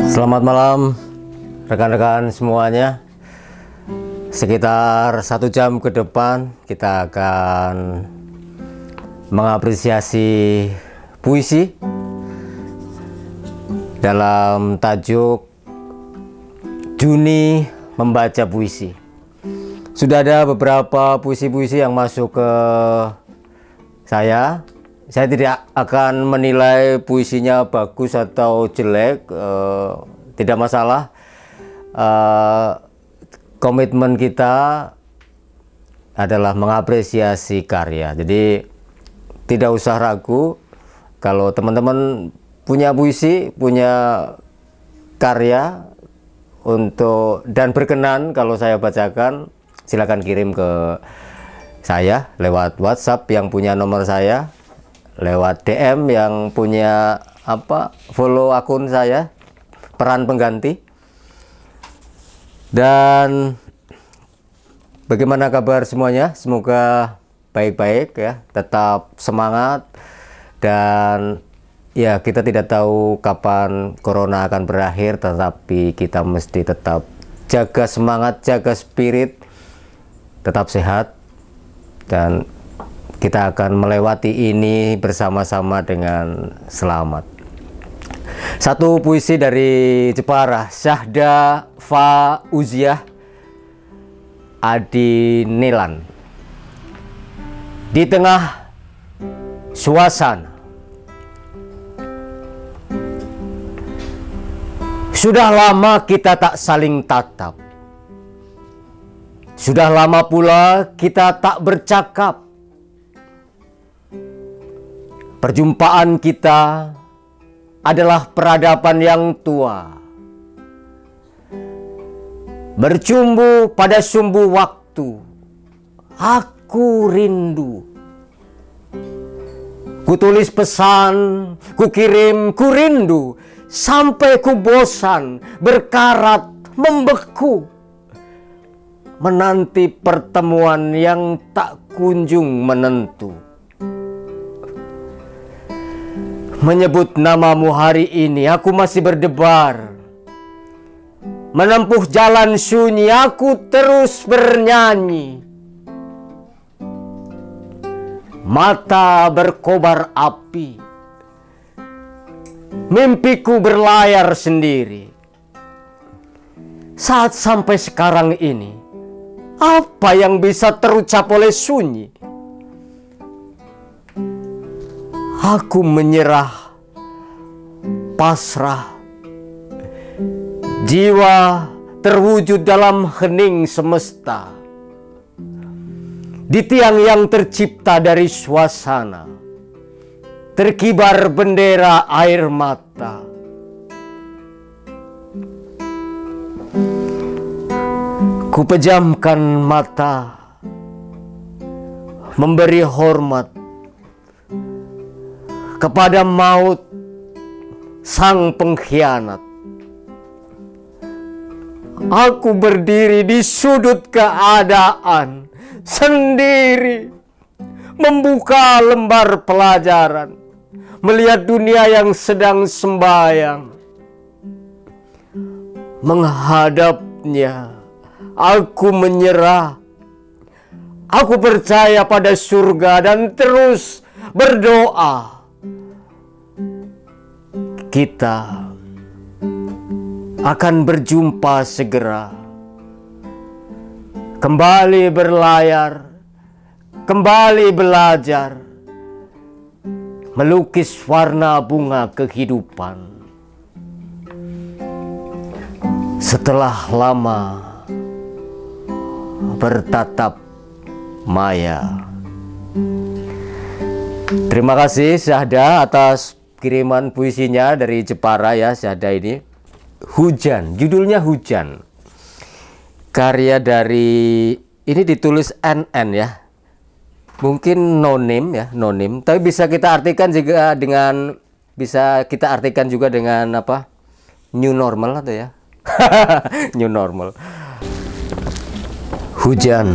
Selamat malam rekan-rekan semuanya. Sekitar 1 jam ke depan kita akan mengapresiasi puisi dalam tajuk Juni Membaca Puisi. Sudah ada beberapa puisi-puisi yang masuk ke saya. Saya tidak akan menilai puisinya bagus atau jelek, tidak masalah. Komitmen kita adalah mengapresiasi karya. Jadi tidak usah ragu kalau teman-teman punya puisi, punya karya dan berkenan kalau saya bacakan, silakan kirim ke saya lewat WhatsApp yang punya nomor saya, lewat DM yang punya follow akun saya, peran pengganti. Dan bagaimana kabar semuanya? Semoga baik-baik ya, tetap semangat. Dan ya, kita tidak tahu kapan corona akan berakhir, tetapi kita mesti tetap jaga semangat, jaga spirit, tetap sehat, dan kita akan melewati ini bersama-sama dengan selamat. Satu puisi dari Jepara, Syahda Fauziah Adinelan. Di tengah suasana, sudah lama kita tak saling tatap. Sudah lama pula kita tak bercakap. Perjumpaan kita adalah peradaban yang tua, bercumbu pada sumbu waktu. Aku rindu. Kutulis pesan, kukirim, ku rindu, sampai ku bosan, berkarat, membeku, menanti pertemuan yang tak kunjung menentu. Menyebut namamu hari ini, aku masih berdebar. Menempuh jalan sunyi, aku terus bernyanyi. Mata berkobar api, mimpiku berlayar sendiri. Saat sampai sekarang ini, apa yang bisa terucap oleh sunyi? Aku menyerah, pasrah, jiwa terwujud dalam hening semesta. Di tiang yang tercipta dari suasana, terkibar bendera air mata. Ku pejamkan mata, memberi hormat kepada maut, sang pengkhianat. Aku berdiri di sudut keadaan sendiri, membuka lembar pelajaran, melihat dunia yang sedang sembahyang. Menghadapnya, aku menyerah. Aku percaya pada surga dan terus berdoa. Kita akan berjumpa segera, kembali berlayar, kembali belajar, melukis warna bunga kehidupan. Setelah lama bertatap maya. Terima kasih Syahda atas kiriman puisinya dari Jepara ya, Syahda ini. Hujan, judulnya Hujan. Karya dari, ini ditulis NN ya. Mungkin no name ya, no name. Tapi bisa kita artikan juga dengan, apa? New normal atau ya. New normal. Hujan.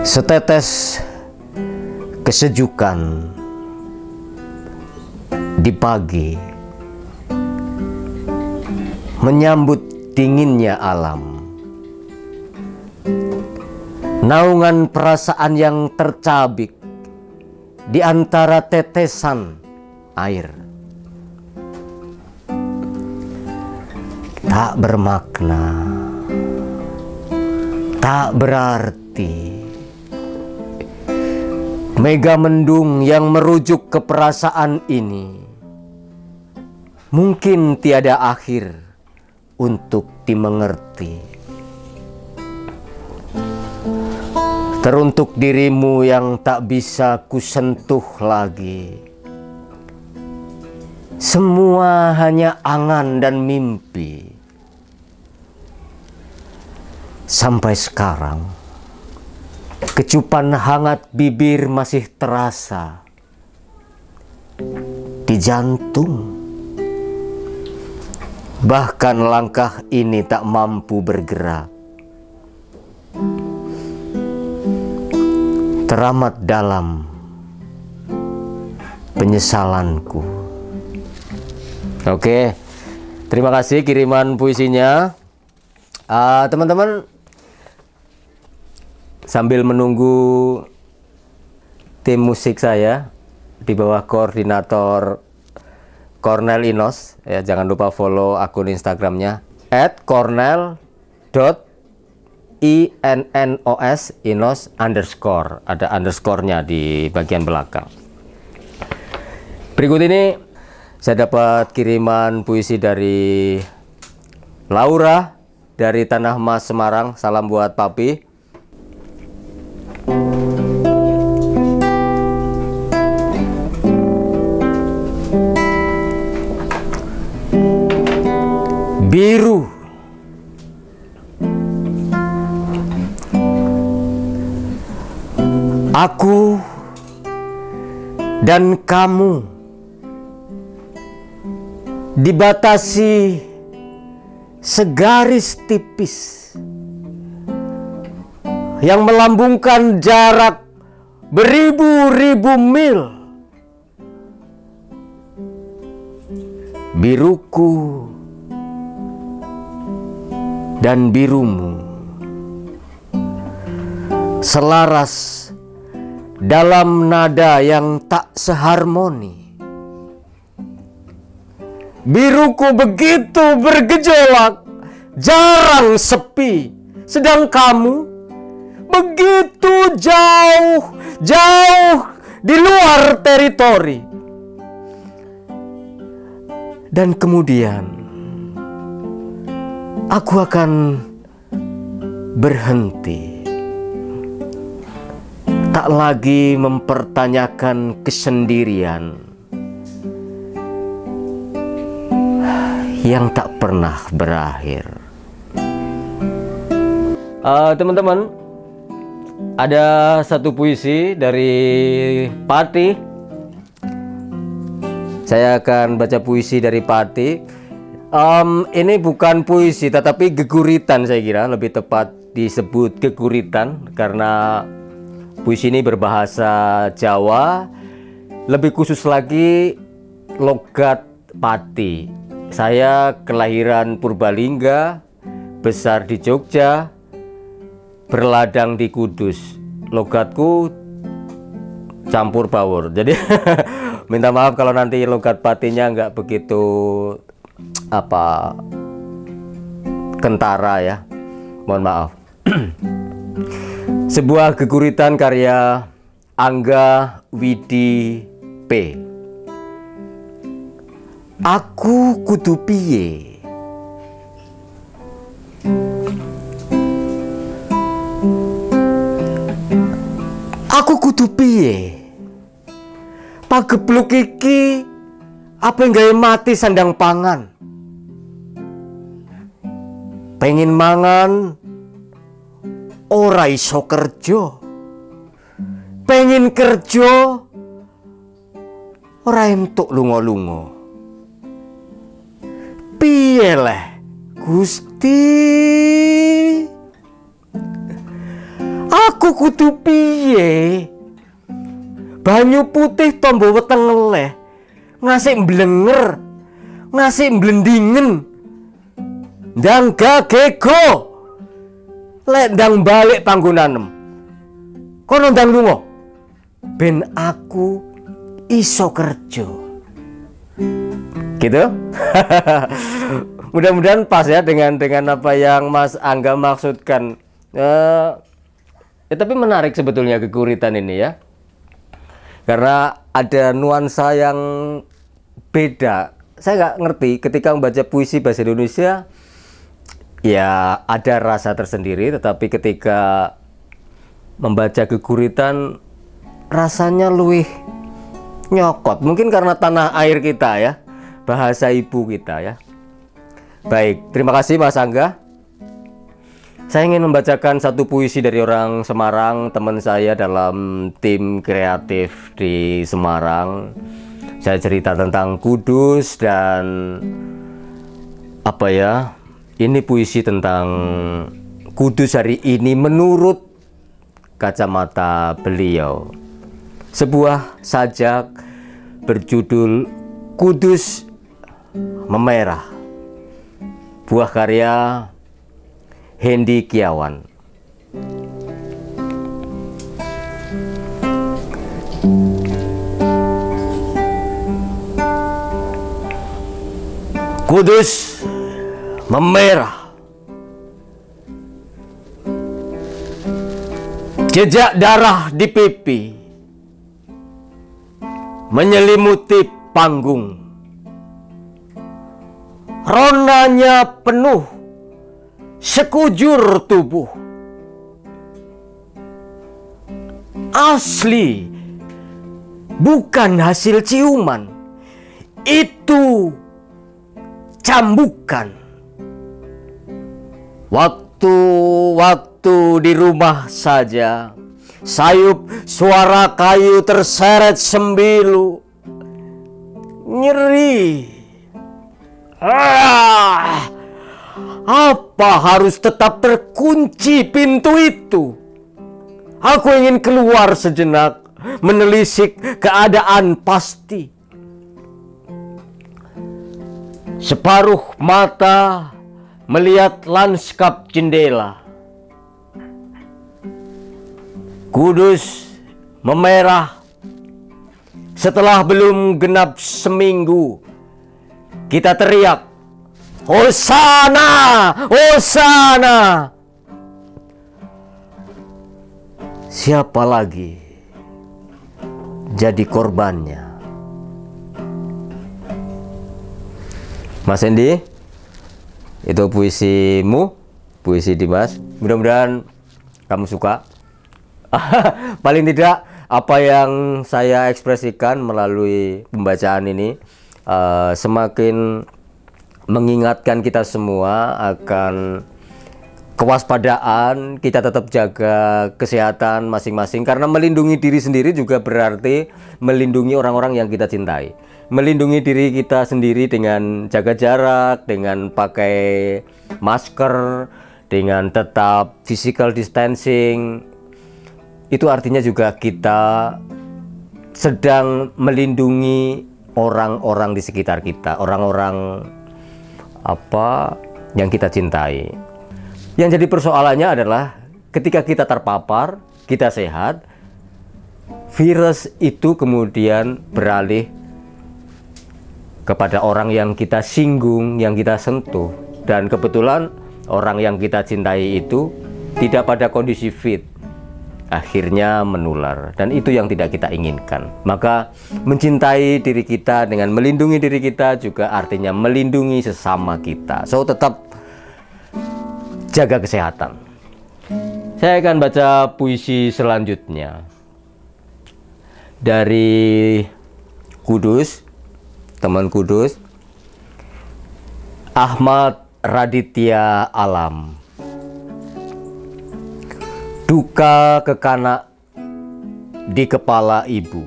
Setetes kesejukan di pagi, menyambut dinginnya alam, naungan perasaan yang tercabik di antara tetesan air, tak bermakna, tak berarti. Mega mendung yang merujuk ke perasaan ini mungkin tiada akhir untuk dimengerti. Teruntuk dirimu yang tak bisa kusentuh lagi, semua hanya angan dan mimpi. Sampai sekarang kecupan hangat bibir masih terasa di jantung. Bahkan langkah ini tak mampu bergerak. Teramat dalam penyesalanku. Oke, terima kasih kiriman puisinya. Teman-teman, sambil menunggu tim musik saya di bawah koordinator Cornel Inos, ya, jangan lupa follow akun Instagramnya @cornel.innos Inos _, ada underscore-nya di bagian belakang. Berikut ini saya dapat kiriman puisi dari Laura dari Tanah Mas Semarang. Salam buat Papi. Biru, aku dan kamu dibatasi segaris tipis yang melambungkan jarak beribu-ribu mil. Biruku dan birumu selaras dalam nada yang tak seharmoni. Biruku begitu bergejolak, jarang sepi, sedang kamu begitu jauh, jauh di luar teritori. Dan kemudian aku akan berhenti, tak lagi mempertanyakan kesendirian yang tak pernah berakhir. Teman-teman, ada satu puisi dari Pati. Saya akan baca puisi dari Pati. Ini bukan puisi tetapi geguritan, saya kira lebih tepat disebut geguritan karena puisi ini berbahasa Jawa, lebih khusus lagi logat Pati. Saya kelahiran Purbalingga, besar di Jogja, berladang di Kudus. Logatku campur baur. Jadi minta maaf kalau nanti logat Patinya nggak begitu kentara ya, mohon maaf. Sebuah geguritan karya Angga Widi P. Aku kudu piye? Aku kudu piye? Pagebluk iki apa gawe mati sandang pangan. Pengen mangan ora iso kerja. Pengen kerja ora entuk lunga-lunga. Piye leh Gusti? Aku kudu piye? Banyu putih tombo weteng ngeleh ngasih blenger, ngasih blendingen, ndang gagego, lek ndang balik panggonanem, kono ndang lunga, ben aku iso kerja. Gitu. Mudah-mudahan pas ya dengan apa yang Mas Angga maksudkan. Tapi menarik sebetulnya kekuritan ini ya, karena ada nuansa yang beda. Saya nggak ngerti ketika membaca puisi bahasa Indonesia, ya ada rasa tersendiri, tetapi ketika membaca kekuritan rasanya luwih nyokot. Mungkin karena tanah air kita ya, bahasa ibu kita ya. Baik, terima kasih Mas Angga. Saya ingin membacakan satu puisi dari orang Semarang, teman saya dalam tim kreatif di Semarang. Saya cerita tentang Kudus dan apa ya, ini puisi tentang Kudus hari ini menurut kacamata beliau. Sebuah sajak berjudul Kudus Memerah, buah karya Hendy Kiawan. Kudus memerah, jejak darah di pipi menyelimuti panggung, ronanya penuh sekujur tubuh, asli bukan hasil ciuman, itu cambukan. Waktu-waktu di rumah saja, sayup suara kayu terseret sembilu, nyeri. Apa harus tetap terkunci pintu itu? Aku ingin keluar sejenak, menelisik keadaan pasti. Separuh mata melihat lanskap jendela. Kudus memerah. Setelah belum genap seminggu, kita teriak, Hosana, Hosana. Siapa lagi jadi korbannya? Mas Hendy, itu puisimu, puisi Dimas. Mudah-mudahan kamu suka. Paling tidak apa yang saya ekspresikan melalui pembacaan ini semakin mengingatkan kita semua akan kewaspadaan, kita tetap jaga kesehatan masing-masing, karena melindungi diri sendiri juga berarti melindungi orang-orang yang kita cintai. Melindungi diri kita sendiri dengan jaga jarak, dengan pakai masker, dengan tetap physical distancing. Itu artinya juga kita sedang melindungi orang-orang di sekitar kita, orang-orang apa yang kita cintai. Yang jadi persoalannya adalah ketika kita terpapar, kita sehat, virus itu kemudian beralih kepada orang yang kita singgung, yang kita sentuh. Dan kebetulan orang yang kita cintai itu tidak pada kondisi fit, akhirnya menular, dan itu yang tidak kita inginkan. Maka mencintai diri kita dengan melindungi diri kita juga artinya melindungi sesama kita. So tetap jaga kesehatan. Saya akan baca puisi selanjutnya dari Kudus, teman Kudus, Ahmad Raditya Alam. Duka kekanak di kepala ibu.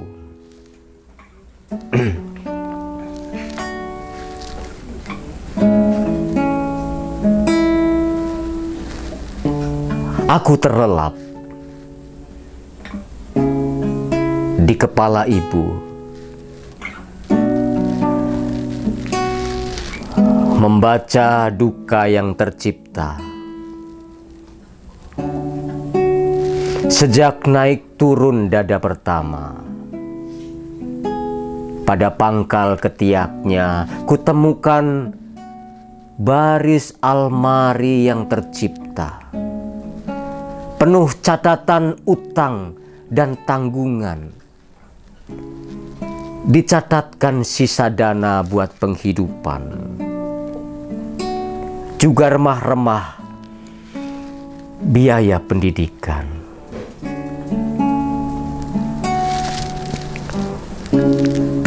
Aku terlelap di kepala ibu. membaca duka yang tercipta. Sejak naik turun dada pertama, pada pangkal ketiaknya kutemukan baris almari yang tercipta, penuh catatan utang dan tanggungan. Dicatatkan sisa dana buat penghidupan, juga remah-remah biaya pendidikan.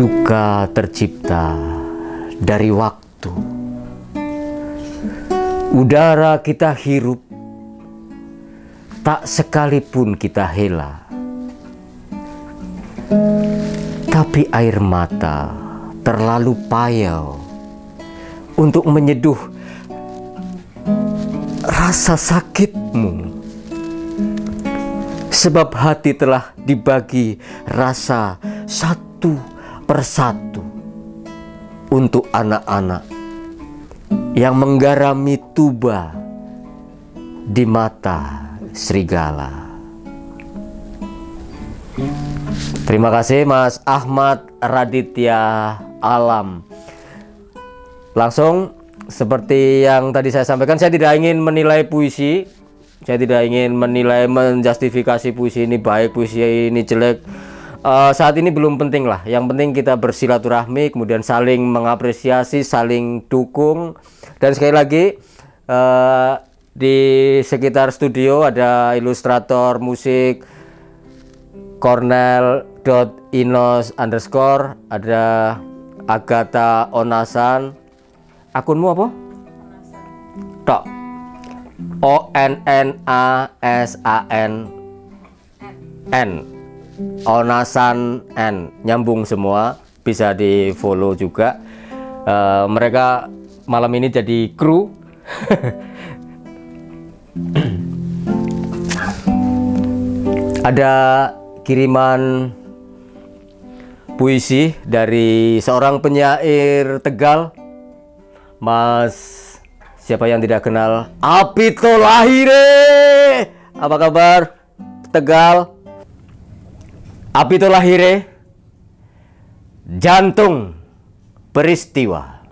Duka tercipta dari waktu. Udara kita hirup, tak sekalipun kita hela. Tapi air mata terlalu payau untuk menyeduh rasa sakitmu. Sebab hati telah dibagi rasa satu persatu untuk anak-anak yang menggarami tuba di mata serigala. Terima kasih Mas Ahmad Raditya Alam. Langsung seperti yang tadi saya sampaikan, saya tidak ingin menilai puisi, saya tidak ingin menilai, menjustifikasi puisi ini baik, puisi ini jelek. Saat ini belum penting lah. Yang penting kita bersilaturahmi, kemudian saling mengapresiasi, saling dukung. Dan sekali lagi di sekitar studio ada ilustrator musik Cornel.inos_, ada Agatha Onasan. Akunmu apa? Tok. ONNASAN Onasan N, nyambung semua, bisa di follow juga. Mereka malam ini jadi kru. Ada kiriman puisi dari seorang penyair Tegal, Mas, siapa yang tidak kenal, Apito Lahire. Apa kabar Tegal? Apito Lahire, jantung peristiwa.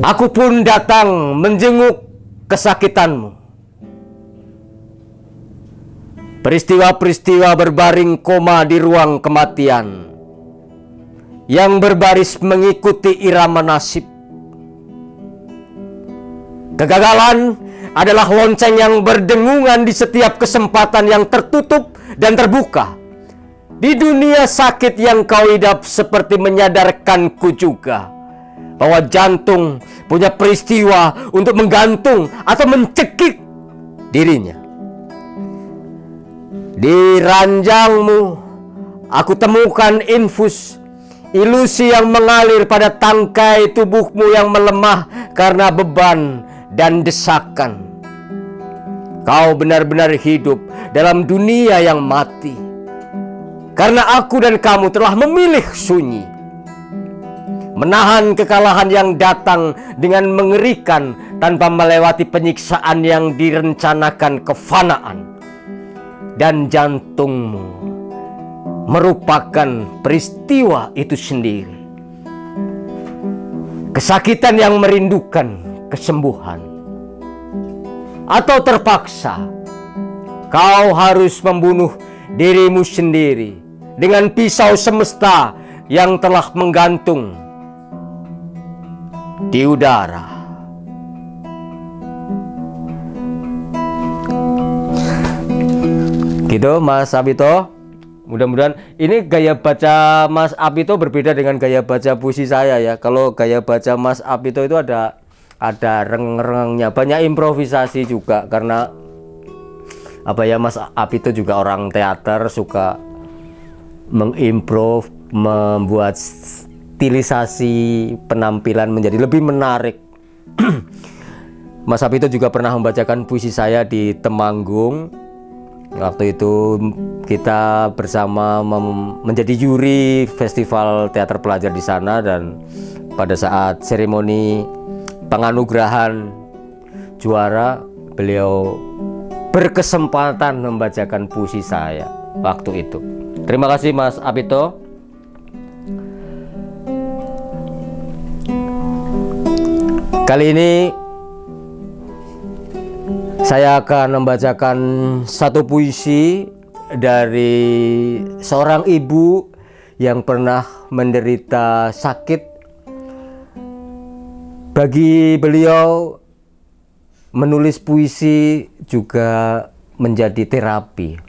Aku pun datang menjenguk kesakitanmu. Peristiwa-peristiwa berbaring koma di ruang kematian, yang berbaris mengikuti irama nasib. Kegagalan adalah lonceng yang berdengungan di setiap kesempatan yang tertutup dan terbuka. Di dunia sakit yang kau idap seperti menyadarkanku juga bahwa jantung punya peristiwa untuk menggantung atau mencekik dirinya. Di ranjangmu aku temukan infus ilusi yang mengalir pada tangkai tubuhmu yang melemah karena beban dan desakan. Kau benar-benar hidup dalam dunia yang mati, karena aku dan kamu telah memilih sunyi, menahan kekalahan yang datang dengan mengerikan tanpa melewati penyiksaan yang direncanakan kefanaan. Dan jantungmu merupakan peristiwa itu sendiri, kesakitan yang merindukan kesembuhan. Atau terpaksa kau harus membunuh dirimu sendiri dengan pisau semesta yang telah menggantung di udara. Gitu Mas Apito. Mudah-mudahan ini gaya baca Mas Apito berbeda dengan gaya baca puisi saya ya. Kalau gaya baca Mas Apito itu ada reng-rengnya, banyak improvisasi juga, karena apa ya, Mas Apito juga orang teater, suka mengimprov, membuat stilisasi penampilan menjadi lebih menarik. Mas Apito juga pernah membacakan puisi saya di Temanggung. Waktu itu kita bersama menjadi juri festival teater pelajar di sana, dan pada saat seremoni penganugerahan juara, beliau berkesempatan membacakan puisi saya waktu itu. Terima kasih Mas Apito. Kali ini saya akan membacakan satu puisi dari seorang ibu yang pernah menderita sakit. Bagi beliau, menulis puisi juga menjadi terapi,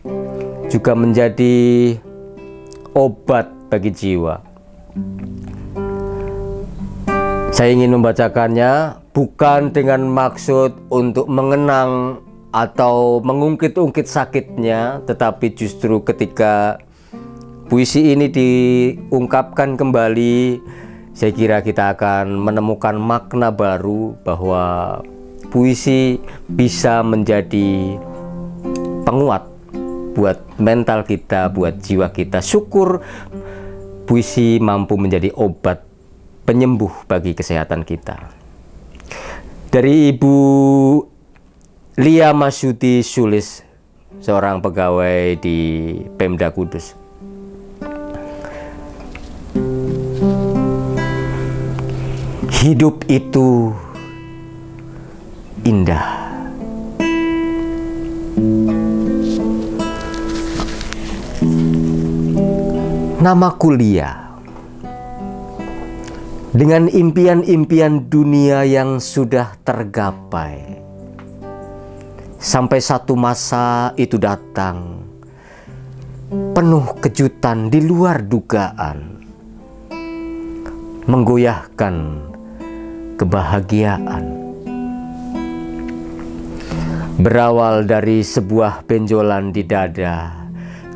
juga menjadi obat bagi jiwa. Saya ingin membacakannya bukan dengan maksud untuk mengenang atau mengungkit-ungkit sakitnya, tetapi justru ketika puisi ini diungkapkan kembali, saya kira kita akan menemukan makna baru bahwa puisi bisa menjadi penguat buat mental kita, buat jiwa kita. Syukur puisi mampu menjadi obat penyembuh bagi kesehatan kita. Dari Ibu Lia Masyuti Sulis, seorang pegawai di Pemda Kudus. Hidup itu indah. Namaku Lia. Dengan impian-impian dunia yang sudah tergapai, sampai satu masa itu datang, penuh kejutan di luar dugaan, menggoyahkan kebahagiaan. Berawal dari sebuah benjolan di dada,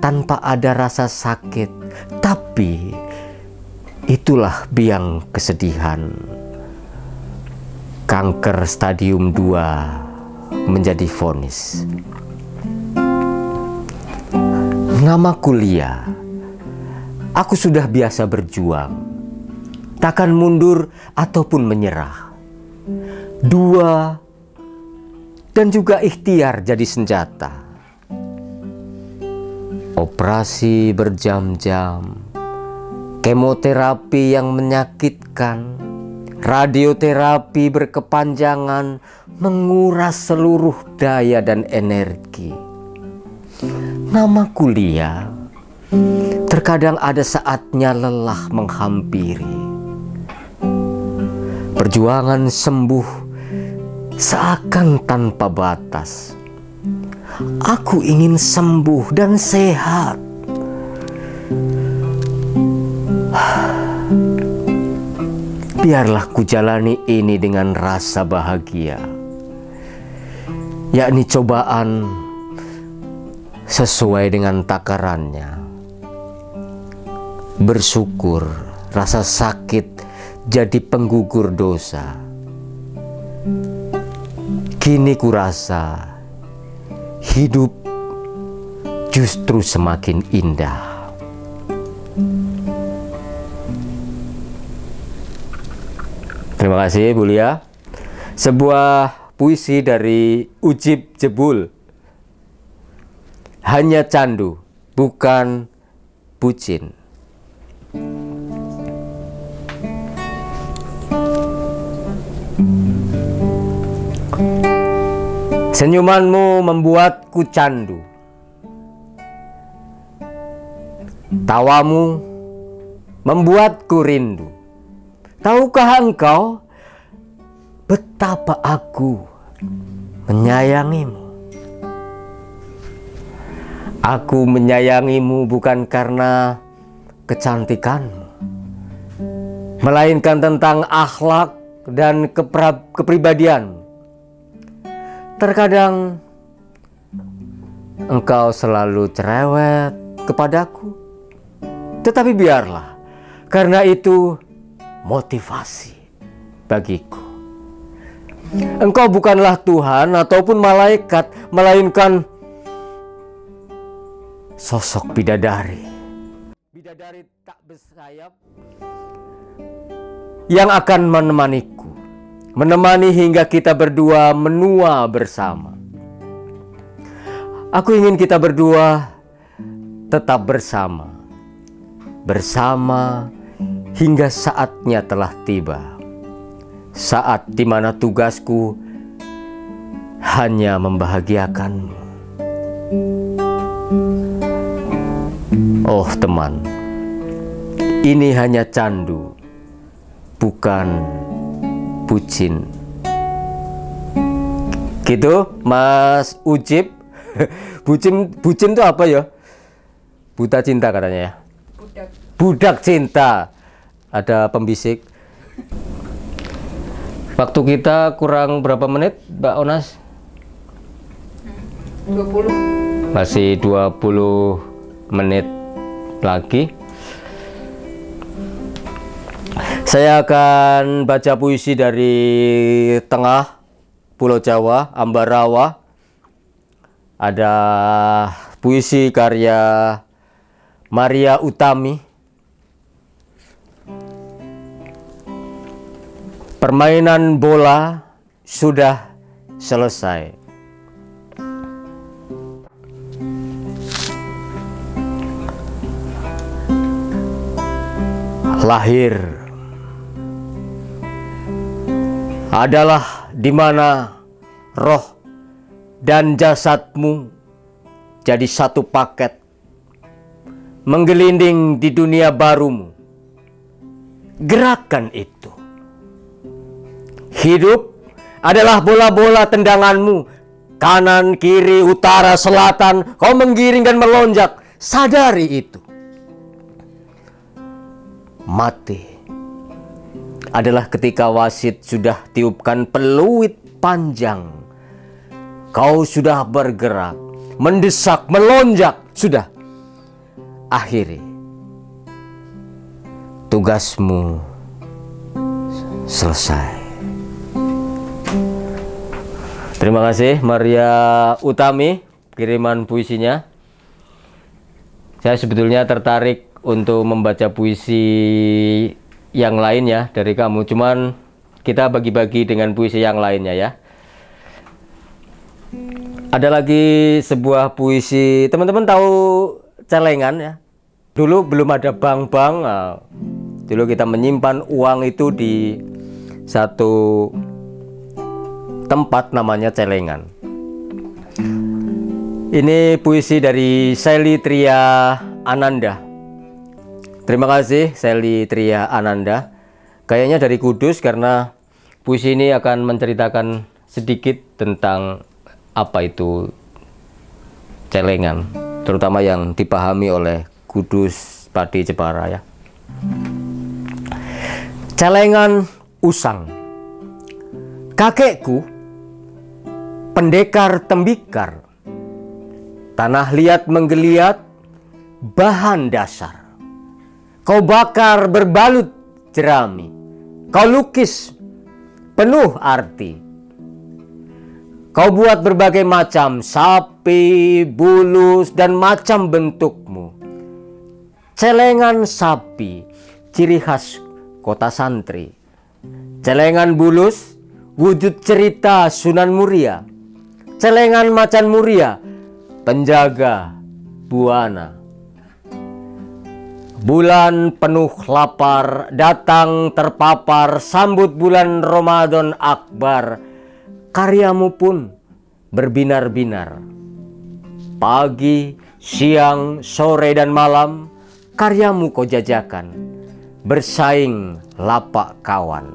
tanpa ada rasa sakit, tapi itulah biang kesedihan. Kanker stadium 2 menjadi vonis. Namaku Lia. Aku sudah biasa berjuang, takkan mundur ataupun menyerah. Dua dan juga ikhtiar jadi senjata. Operasi berjam-jam, kemoterapi yang menyakitkan, radioterapi berkepanjangan, menguras seluruh daya dan energi. Namaku Lia. Terkadang ada saatnya lelah menghampiri. Perjuangan sembuh seakan tanpa batas. Aku ingin sembuh dan sehat. Biarlah ku jalani ini dengan rasa bahagia, yakni cobaan sesuai dengan takarannya. Bersyukur rasa sakit jadi penggugur dosa. Kini ku rasa hidup justru semakin indah. Terima kasih Bu Lia. Sebuah puisi dari Ujib Jebul. Hanya candu, bukan bucin. Senyumanmu membuatku candu. Tawamu membuatku rindu. Tahukah engkau betapa aku menyayangimu? Aku menyayangimu bukan karena kecantikanmu, melainkan tentang akhlak dan kepribadianmu. Terkadang engkau selalu cerewet kepadaku, tetapi biarlah, karena itu motivasi bagiku. Engkau bukanlah Tuhan ataupun malaikat, melainkan sosok bidadari. Bidadari tak bersayap yang akan menemaniku, menemani hingga kita berdua menua bersama. Aku ingin kita berdua tetap bersama, bersama hingga saatnya telah tiba. Saat dimana tugasku hanya membahagiakanmu. Oh teman, ini hanya candu, bukan bucin. Gitu Mas Ujib. Bucin itu apa ya? Buta cinta katanya ya. Budak cinta. Ada pembisik. Waktu kita kurang berapa menit, Mbak Onas? 20. Masih 20 menit lagi. Saya akan baca puisi dari tengah Pulau Jawa, Ambarawa. Ada puisi karya Maria Utami. Permainan bola sudah selesai. Lahir adalah di mana roh dan jasadmu jadi satu paket, menggelinding di dunia barumu. Gerakan itu. Hidup adalah bola-bola tendanganmu. Kanan, kiri, utara, selatan, kau menggiring dan melonjak. Sadari itu. Mati adalah ketika wasit sudah tiupkan peluit panjang. Kau sudah bergerak, mendesak, melonjak. Sudah. Akhiri. Tugasmu selesai. Terima kasih Maria Utami kiriman puisinya. Saya sebetulnya tertarik untuk membaca puisi yang lainnya dari kamu. Cuman kita bagi-bagi dengan puisi yang lainnya ya. Ada lagi sebuah puisi. Teman-teman tahu celengan ya? Dulu belum ada bank-bank. Nah, dulu kita menyimpan uang itu di satu tempat namanya celengan. Ini puisi dari Sally Tria Ananda. Terima kasih Sally Tria Ananda. Kayaknya dari Kudus karena puisi ini akan menceritakan sedikit tentang apa itu celengan, terutama yang dipahami oleh Kudus Padi Jepara ya. Celengan usang. Kakekku pendekar tembikar, tanah liat menggeliat, bahan dasar. Kau bakar berbalut jerami, kau lukis penuh arti. Kau buat berbagai macam sapi, bulus, dan macam bentukmu. Celengan sapi, ciri khas kota santri. Celengan bulus, wujud cerita Sunan Muria. Celengan macan muria, penjaga buana. Bulan penuh lapar, datang terpapar, sambut bulan Ramadan Akbar. Karyamu pun berbinar-binar. Pagi, siang, sore, dan malam, karyamu kau jajakan. Bersaing lapak kawan.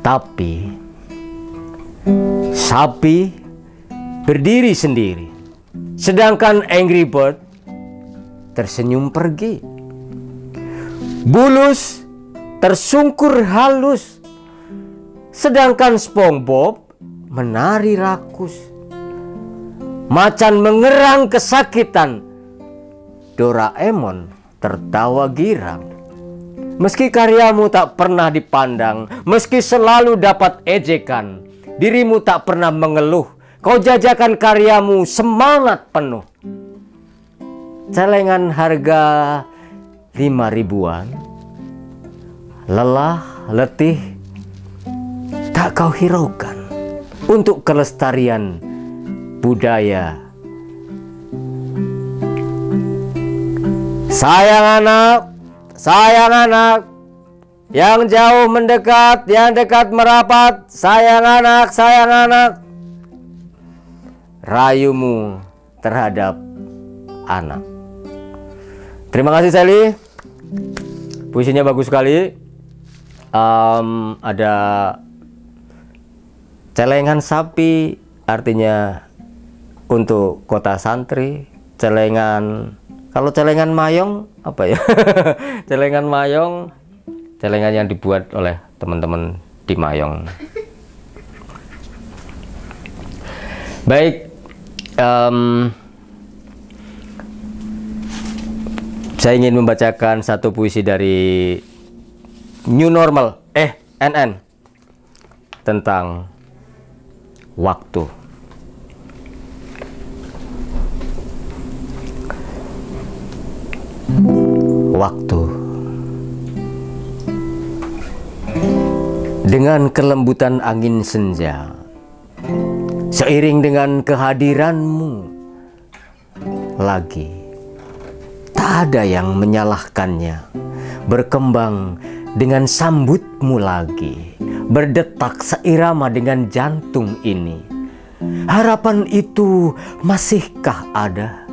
Tapi sapi berdiri sendiri, sedangkan Angry Bird tersenyum pergi. Bulus tersungkur halus, sedangkan SpongeBob menari rakus. Macan mengerang kesakitan, Doraemon tertawa girang. Meski karyamu tak pernah dipandang, meski selalu dapat ejekan, dirimu tak pernah mengeluh Kau jajakan karyamu semangat penuh. Celengan harga 5 ribuan. Lelah, letih, tak kau hiraukan untuk kelestarian budaya. Sayang anak, yang jauh mendekat, yang dekat merapat. Sayang anak, rayumu terhadap anak. Terima kasih Sally, puisinya bagus sekali. Ada celengan sapi, artinya untuk kota santri. Kalau celengan mayong apa ya? Celengan mayong, celengan yang dibuat oleh teman-teman di Mayong. Baik, saya ingin membacakan satu puisi dari New Normal, NN, tentang waktu. Waktu. Dengan kelembutan angin senja, seiring dengan kehadiranmu lagi, tak ada yang menyalahkannya. Berkembang dengan sambutmu lagi, berdetak seirama dengan jantung ini. Harapan itu masihkah ada?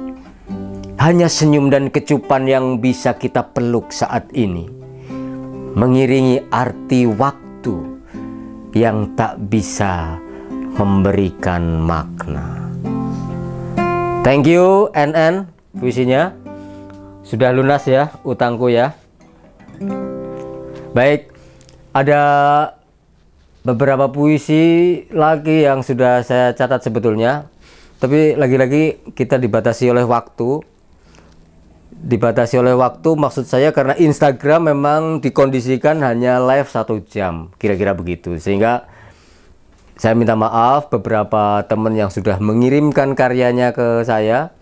Hanya senyum dan kecupan yang bisa kita peluk saat ini, mengiringi arti waktu yang tak bisa memberikan makna. Thank you NN, puisinya sudah lunas ya, utangku ya. Baik, ada beberapa puisi lagi yang sudah saya catat sebetulnya, tapi lagi-lagi kita dibatasi oleh waktu. Maksud saya karena Instagram memang dikondisikan hanya live 1 jam, kira-kira begitu. Sehingga saya minta maaf, beberapa teman yang sudah mengirimkan karyanya ke saya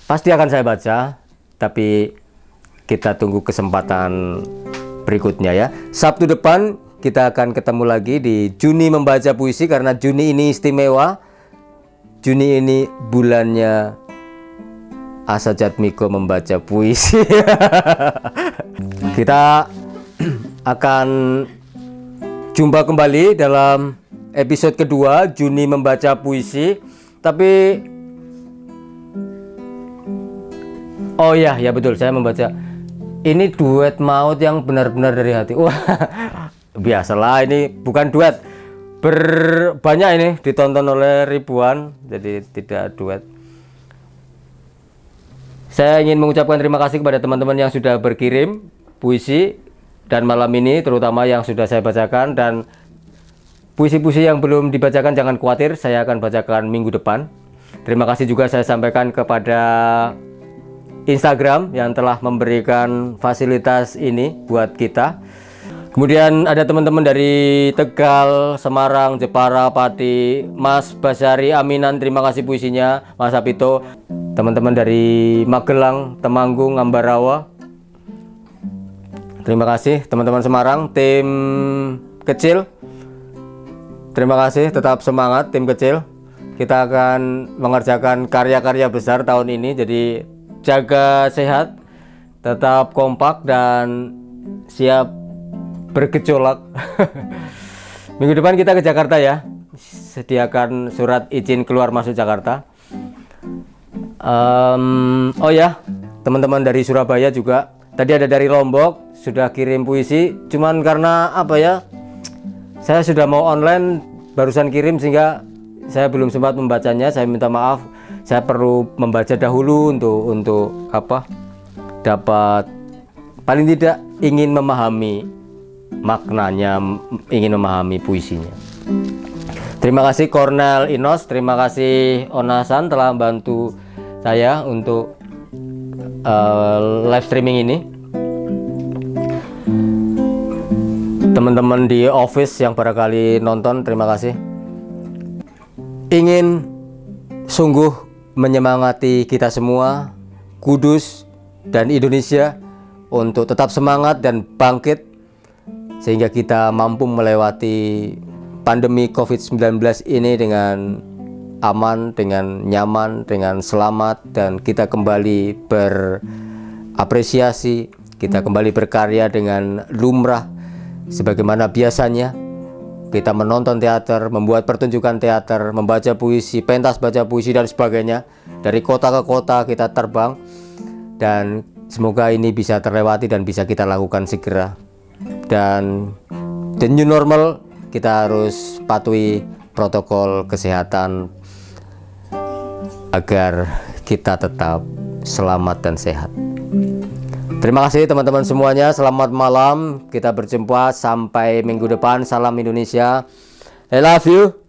pasti akan saya baca, tapi kita tunggu kesempatan berikutnya ya. Sabtu depan kita akan ketemu lagi di Juni Membaca Puisi, karena Juni ini istimewa. Juni ini bulannya Asa Jatmiko membaca puisi. Kita akan jumpa kembali dalam episode kedua Juni Membaca Puisi. Tapi oh ya betul, saya membaca ini duet maut yang benar-benar dari hati. Wah, biasalah, ini bukan duet, banyak ini ditonton oleh ribuan, jadi tidak duet. Saya ingin mengucapkan terima kasih kepada teman-teman yang sudah berkirim puisi, dan malam ini terutama yang sudah saya bacakan. Dan puisi-puisi yang belum dibacakan jangan khawatir, saya akan bacakan minggu depan. Terima kasih juga saya sampaikan kepada Instagram yang telah memberikan fasilitas ini buat kita. Kemudian ada teman-teman dari Tegal, Semarang, Jepara, Pati, Mas Basyari Aminan, terima kasih puisinya. Mas Apito, teman-teman dari Magelang, Temanggung, Ambarawa, terima kasih. Teman-teman Semarang, tim kecil, terima kasih, tetap semangat tim kecil. Kita akan mengerjakan karya-karya besar tahun ini, jadi jaga sehat, tetap kompak dan siap bergejolak. Minggu depan kita ke Jakarta ya, sediakan surat izin keluar masuk Jakarta. Oh ya, teman-teman dari Surabaya juga, tadi ada dari Lombok sudah kirim puisi, cuman karena apa ya, saya sudah mau online barusan kirim sehingga saya belum sempat membacanya. Saya minta maaf, saya perlu membaca dahulu untuk apa, dapat paling tidak ingin memahami maknanya, ingin memahami puisinya. Terima kasih Cornel Inos, terima kasih Onasan telah membantu saya untuk live streaming ini. Teman-teman di office yang barangkali nonton, terima kasih. Ingin sungguh menyemangati kita semua, Kudus dan Indonesia, untuk tetap semangat dan bangkit sehingga kita mampu melewati pandemi COVID-19 ini dengan aman, dengan nyaman, dengan selamat, dan kita kembali berapresiasi, kita kembali berkarya dengan lumrah sebagaimana biasanya. Kita menonton teater, membuat pertunjukan teater, membaca puisi, pentas baca puisi dan sebagainya. Dari kota ke kota kita terbang, dan semoga ini bisa terlewati dan bisa kita lakukan segera. Dan the new normal, kita harus patuhi protokol kesehatan agar kita tetap selamat dan sehat. Terima kasih teman-teman semuanya. Selamat malam. Kita berjumpa sampai minggu depan. Salam Indonesia. I love you.